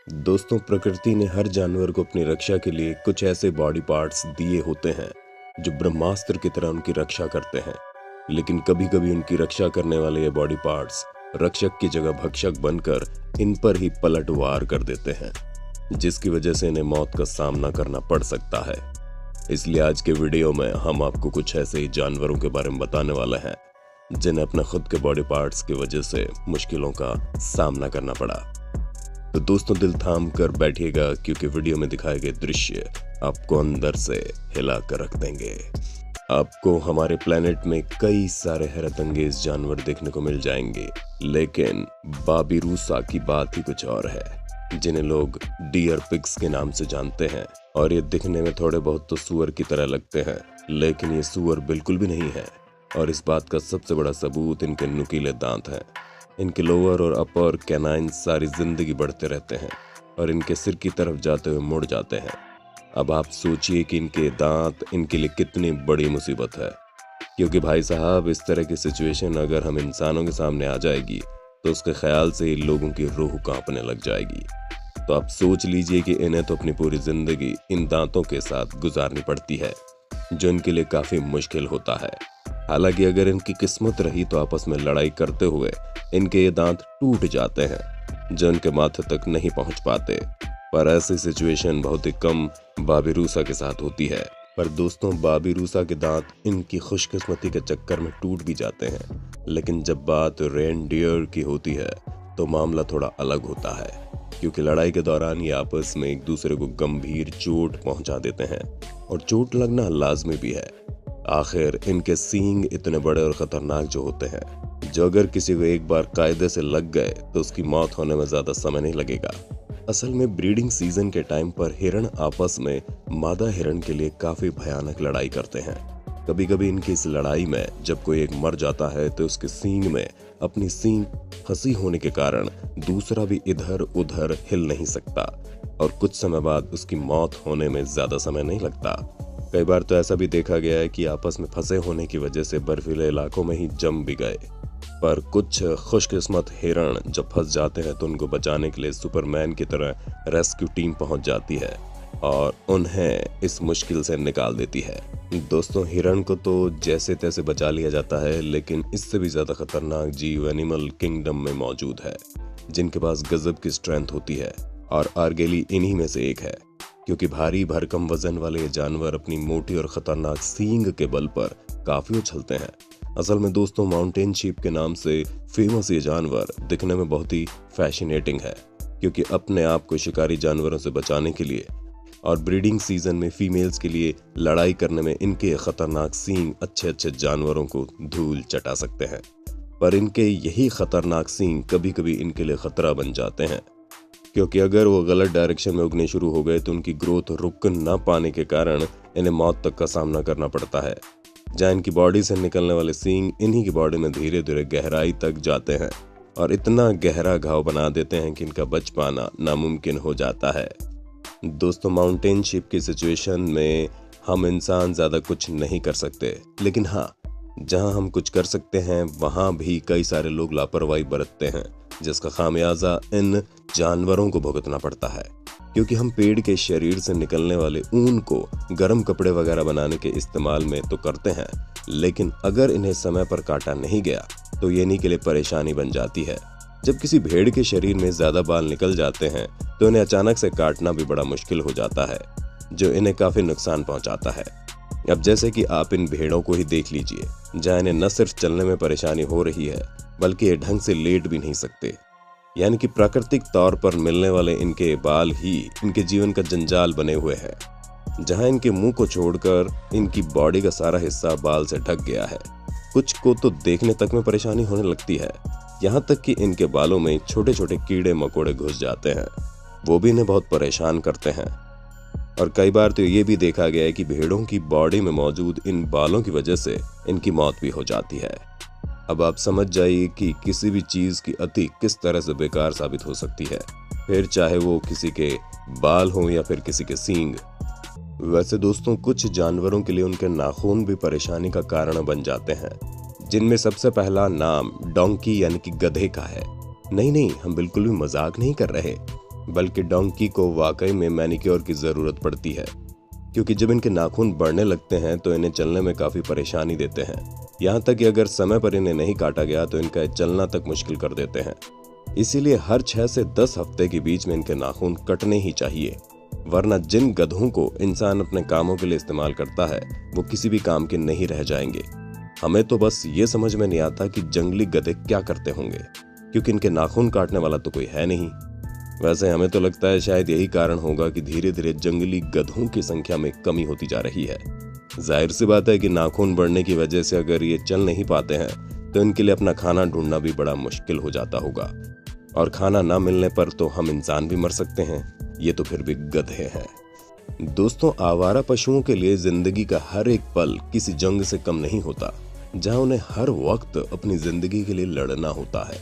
दोस्तों, प्रकृति ने हर जानवर को अपनी रक्षा के लिए कुछ ऐसे बॉडी पार्ट्स दिए होते हैं जो ब्रह्मास्त्र की तरह उनकी रक्षा करते हैं। लेकिन कभी कभी उनकी रक्षा करने वाले ये बॉडी पार्ट्स रक्षक की जगह भक्षक बनकर इन पर ही पलटवार कर देते हैं, जिसकी वजह से इन्हें मौत का सामना करना पड़ सकता है। इसलिए आज के वीडियो में हम आपको कुछ ऐसे ही जानवरों के बारे में बताने वाले हैं जिन्हें अपने खुद के बॉडी पार्ट्स की वजह से मुश्किलों का सामना करना पड़ा। तो दोस्तों, दिल थाम कर बैठिएगा क्योंकि वीडियो में दिखाए गए दृश्य आपको अंदर से हिला कर रख देंगे। आपको हमारे प्लेनेट में कई सारे हैरत अंगेज जानवर देखने को मिल जाएंगे, लेकिन बाबिरूसा की बात ही कुछ और है, जिन्हें लोग डियर पिग्स के नाम से जानते हैं। और ये दिखने में थोड़े बहुत तो सुअर की तरह लगते हैं, लेकिन ये सुअर बिल्कुल भी नहीं है। और इस बात का सबसे बड़ा सबूत इनके नुकीले दांत हैं। इनके लोअर और अपर कैनाइन सारी जिंदगी बढ़ते रहते हैं और इनके सिर की तरफ जाते हुए मुड़ जाते हैं। अब आप सोचिए कि इनके दांत इनके लिए कितनी बड़ी मुसीबत है, क्योंकि भाई साहब, इस तरह की सिचुएशन अगर हम इंसानों के सामने आ जाएगी तो उसके ख्याल से ही लोगों की रूह कांपने लग जाएगी। तो आप सोच लीजिए कि इन्हें तो अपनी पूरी जिंदगी इन दांतों के साथ गुजारनी पड़ती है, जो इनके लिए काफी मुश्किल होता है। हालांकि अगर इनकी किस्मत रही तो आपस में लड़ाई करते हुए इनके ये दांत टूट जाते हैं, जो इनके माथे तक नहीं पहुंच पाते। पर ऐसी सिचुएशन बहुत ही कम बाबिरूसा के साथ होती है। पर दोस्तों, बाबिरूसा के दांत इनकी खुशकिस्मती के चक्कर में टूट भी जाते हैं, लेकिन जब बात रेनडियर की होती है तो मामला थोड़ा अलग होता है, क्योंकि लड़ाई के दौरान ये आपस में एक दूसरे को गंभीर चोट पहुंचा देते हैं, और चोट लगना लाजमी भी है। आखिर इनके सींग इतने बड़े और खतरनाक जो होते हैं, जो अगर किसी को एक बार कायदे से लग गए तो उसकी मौत होने में ज्यादा समय नहीं लगेगा। असल में ब्रीडिंग सीजन के टाइम पर हिरण आपस में मादा हिरण के लिए काफी भयानक लड़ाई करते हैं। कभी कभी इनकी इस लड़ाई में जब कोई एक मर जाता है तो उसके सींग में अपनी सींग फंसी होने के कारण दूसरा भी इधर उधर हिल नहीं सकता, और कुछ समय बाद उसकी मौत होने में ज्यादा समय नहीं लगता। कई बार तो ऐसा भी देखा गया है कि आपस में फंसे होने की वजह से बर्फीले इलाकों में ही जम भी गए। पर कुछ खुशकिस्मत हिरण जब फंस जाते हैं तो उनको बचाने के लिए सुपरमैन की तरह रेस्क्यू टीम पहुंच जाती है और उन्हें इस मुश्किल से निकाल देती है। दोस्तों, हिरण को तो जैसे तैसे बचा लिया जाता है, लेकिन इससे भी ज्यादा खतरनाक जीव एनिमल किंगडम में मौजूद है, जिनके पास गजब की स्ट्रेंथ होती है, और आर्गेली इन्हीं में से एक है। क्योंकि भारी भरकम वजन वाले ये जानवर अपनी मोटी और खतरनाक सींग के बल पर काफी उछलते हैं। असल में दोस्तों, माउंटेन शीप के नाम से फेमस ये जानवर दिखने में बहुत ही फैसिनेटिंग है, क्योंकि अपने आप को शिकारी जानवरों से बचाने के लिए और ब्रीडिंग सीजन में फीमेल्स के लिए लड़ाई करने में इनके खतरनाक सींग अच्छे अच्छे जानवरों को धूल चटा सकते हैं। पर इनके यही खतरनाक सींग कभी कभी इनके लिए खतरा बन जाते हैं, क्योंकि अगर वो गलत डायरेक्शन में उगने शुरू हो गए तो उनकी ग्रोथ रुक न पाने के कारण इन्हें मौत तक का सामना करना पड़ता है। जहाँ इनकी बॉडी से निकलने वाले सींग इन्हीं की बॉडी में धीरे धीरे गहराई तक जाते हैं और इतना गहरा घाव बना देते हैं कि इनका बच पाना नामुमकिन हो जाता है। दोस्तों, माउंटेन शीप की सिचुएशन में हम इंसान ज्यादा कुछ नहीं कर सकते, लेकिन हाँ, जहाँ हम कुछ कर सकते हैं वहाँ भी कई सारे लोग लापरवाही बरतते हैं, जिसका खामियाजा इन जानवरों को भुगतना पड़ता है। क्योंकि हम पेड़ के शरीर से निकलने वाले ऊन को गर्म कपड़े वगैरह बनाने के इस्तेमाल में तो करते हैं, लेकिन अगर इन्हें समय पर काटा नहीं गया तो ये इन्हीं के लिए परेशानी बन जाती है। जब किसी भेड़ के शरीर में ज्यादा बाल निकल जाते हैं तो इन्हें अचानक से काटना भी बड़ा मुश्किल हो जाता है, जो इन्हें काफी नुकसान पहुंचाता है। अब जैसे कि आप इन भेड़ों को ही देख लीजिए, जहाँ इन्हें न सिर्फ चलने में परेशानी हो रही है, बल्कि ये ढंग से लेट भी नहीं सकते। यानी कि प्राकृतिक तौर पर मिलने वाले इनके बाल ही इनके जीवन का जंजाल बने हुए हैं। जहाँ इनके मुंह को छोड़कर इनकी बॉडी का सारा हिस्सा बाल से ढक गया है। कुछ को तो देखने तक में परेशानी होने लगती है, यहाँ तक कि इनके बालों में छोटे छोटे कीड़े मकोड़े घुस जाते हैं, वो भी इन्हें बहुत परेशान करते हैं। और कई बार तो ये भी देखा गया है कि भेड़ों की बॉडी में मौजूद इन बालों की वजह से इनकी मौत भी हो जाती है। अब आप समझ जाइए कि किसी भी चीज की अति किस तरह से बेकार साबित हो सकती है, फिर चाहे वो किसी के बाल हों या फिर किसी के सींग। वैसे दोस्तों, कुछ जानवरों के लिए उनके नाखून भी परेशानी का कारण बन जाते हैं, जिनमें सबसे पहला नाम डोंकी यानी कि गधे का है। नहीं, हम बिल्कुल भी मजाक नहीं कर रहे। बल्कि डोंकी को वाकई में मैनिक्योर की ज़रूरत पड़ती है, क्योंकि जब इनके नाखून बढ़ने लगते हैं तो इन्हें चलने में काफ़ी परेशानी देते हैं। यहाँ तक कि अगर समय पर इन्हें नहीं काटा गया तो इनका चलना तक मुश्किल कर देते हैं। इसीलिए हर 6 से 10 हफ्ते के बीच में इनके नाखून कटने ही चाहिए, वरना जिन गधों को इंसान अपने कामों के लिए इस्तेमाल करता है वो किसी भी काम के नहीं रह जाएंगे। हमें तो बस ये समझ में नहीं आता कि जंगली गधे क्या करते होंगे, क्योंकि इनके नाखून काटने वाला तो कोई है नहीं। वैसे हमें तो लगता है शायद यही कारण होगा कि धीरे धीरे जंगली गधों की संख्या में कमी होती जा रही है। जाहिर सी बात है कि नाखून बढ़ने की वजह से अगर ये चल नहीं पाते हैं तो इनके लिए अपना खाना ढूंढना भी बड़ा मुश्किल हो जाता होगा, और खाना ना मिलने पर तो हम इंसान भी मर सकते हैं, ये तो फिर भी गधे हैं। दोस्तों, आवारा पशुओं के लिए जिंदगी का हर एक पल किसी जंग से कम नहीं होता, जहां उन्हें हर वक्त अपनी जिंदगी के लिए लड़ना होता है,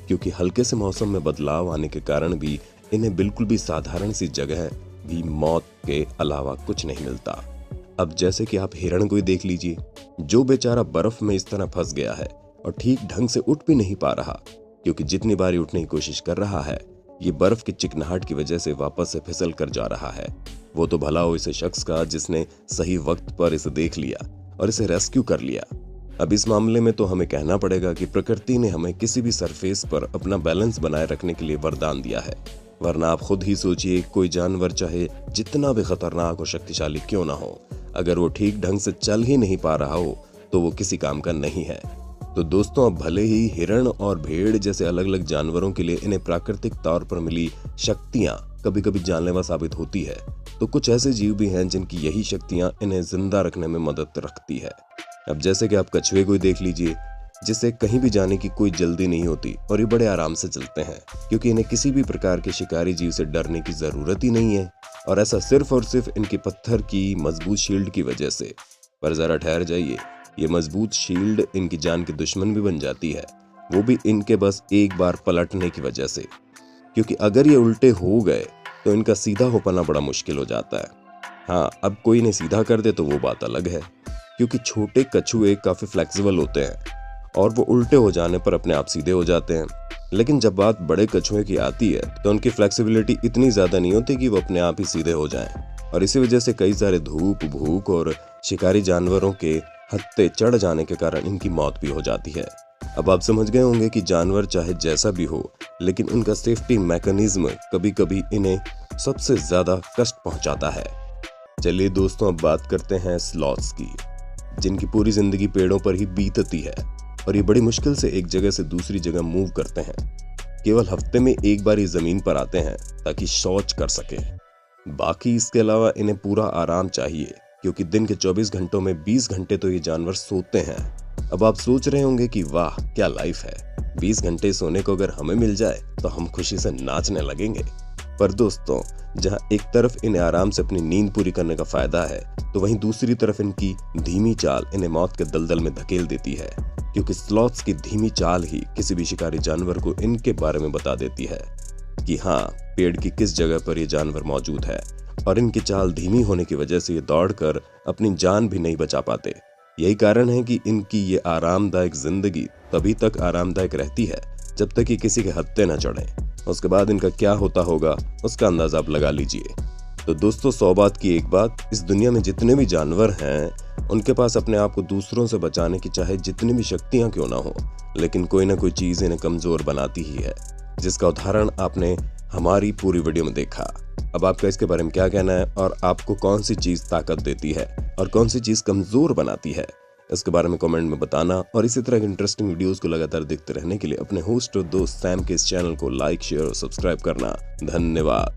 क्योंकि हल्के से मौसम में बदलाव आने के कारण भी इन्हें बिल्कुल भी साधारण सी जगह भी मौत के अलावा कुछ नहीं मिलता। अब जैसे कि आप हिरण को ही देख लीजिए, जो बेचारा बर्फ में इस तरह फंस गया है और ठीक ढंग से उठ भी नहीं पा रहा, क्योंकि जितनी बारी उठने की कोशिश कर रहा है ये बर्फ की चिकनाहट की वजह से वापस से फिसल कर जा रहा है। वो तो भला हो इस शख्स का जिसने सही वक्त पर इसे देख लिया और इसे रेस्क्यू कर लिया। अब इस मामले में तो हमें कहना पड़ेगा कि प्रकृति ने हमें किसी भी सरफेस पर अपना बैलेंस बनाए रखने के लिए वरदान दिया है, वरना आप खुद ही सोचिए, कोई जानवर चाहे जितना भी खतरनाक और शक्तिशाली क्यों ना हो, अगर वो ठीक ढंग से चल ही नहीं पा रहा हो तो वो किसी काम का नहीं है। तो दोस्तों, अब भले ही हिरण और भेड़ जैसे अलग अलग जानवरों के लिए इन्हें प्राकृतिक तौर पर मिली शक्तियां कभी कभी जानलेवा साबित होती है, तो कुछ ऐसे जीव भी हैं जिनकी यही शक्तियां इन्हें जिंदा रखने में मदद रखती है। अब जैसे कि आप कछुए को देख लीजिए, जिसे कहीं भी जाने की कोई जल्दी नहीं होती और ये बड़े आराम से चलते हैं, क्योंकि इन्हें किसी भी प्रकार के शिकारी जीव से डरने की जरूरत ही नहीं है, और ऐसा सिर्फ और सिर्फ इनके पत्थर की मजबूत शील्ड की वजह से। पर जरा ठहर जाइए, ये मजबूत शील्ड इनकी जान की दुश्मन भी बन जाती है, वो भी इनके बस एक बार पलटने की वजह से, क्योंकि अगर ये उल्टे हो गए तो इनका सीधा हो पाना बड़ा मुश्किल हो जाता है। हाँ, अब कोई इन्हें सीधा कर दे तो वो बात अलग है, क्योंकि छोटे कछुए काफी फ्लेक्सिबल होते हैं और वो उल्टे हो जाने पर अपने आप सीधे हो जाते हैं। लेकिन जब बात बड़े कछुए की आती है तो उनकी फ्लेक्सिबिलिटी इतनी ज्यादा नहीं होती कि वो अपने आप ही सीधे हो जाएं, और इसी वजह से कई सारे धूप, भूख और शिकारी जानवरों के हत्थे चढ़ जाने के कारण इनकी मौत भी हो जाती है। अब आप समझ गए होंगे कि जानवर चाहे जैसा भी हो, लेकिन उनका सेफ्टी मैकेनिज्म कभी कभी इन्हें सबसे ज्यादा कष्ट पहुंचाता है। चलिए दोस्तों, अब बात करते हैं स्लॉथ्स की, जिनकी पूरी जिंदगी पेड़ों पर ही बीतती है और ये बड़ी मुश्किल से एक जगह से दूसरी जगह मूव करते हैं। केवल हफ्ते में एक बार ये जमीन पर आते हैं ताकि शौच कर सके। बाकी इसके अलावा इन्हें पूरा आराम चाहिए, क्योंकि दिन के 24 घंटों में 20 घंटे तो ये जानवर सोते हैं। अब आप सोच रहे होंगे कि वाह क्या लाइफ है, 20 घंटे सोने को अगर हमें मिल जाए तो हम खुशी से नाचने लगेंगे। पर दोस्तों, जहां एक तरफ इन्हें आराम से अपनी नींद पूरी करने का फायदा है, तो वहीं दूसरी तरफ इनकी धीमी चाल इन्हें मौत के दलदल में धकेल देती है, क्योंकि स्लॉथ्स की धीमी चाल ही किसी भी शिकारी जानवर को इनके बारे में बता देती है कि हाँ, पेड़ की किस जगह पर ये जानवर मौजूद है, और इनकी चाल धीमी होने की वजह से ये दौड़कर अपनी जान भी नहीं बचा पाते। यही कारण है कि इनकी ये आरामदायक जिंदगी तभी तक आरामदायक रहती है जब तक कि किसी के हत्थे न चढ़े। उसके बाद इनका क्या होता होगा उसका अंदाजा आप लगा लीजिए। तो दोस्तों, 100 बात की एक बात, इस दुनिया में जितने भी जानवर हैं उनके पास अपने आप को दूसरों से बचाने की चाहे जितनी भी शक्तियां क्यों ना हो, लेकिन कोई ना कोई चीज इन्हें कमजोर बनाती ही है, जिसका उदाहरण आपने हमारी पूरी वीडियो में देखा। अब आपका इसके बारे में क्या कहना है, और आपको कौन सी चीज ताकत देती है और कौन सी चीज कमजोर बनाती है, इसके बारे में कमेंट में बताना। और इसी तरह की इंटरेस्टिंग वीडियोस को लगातार देखते रहने के लिए अपने होस्ट और दोस्त सैम के इस चैनल को लाइक, शेयर और सब्सक्राइब करना। धन्यवाद।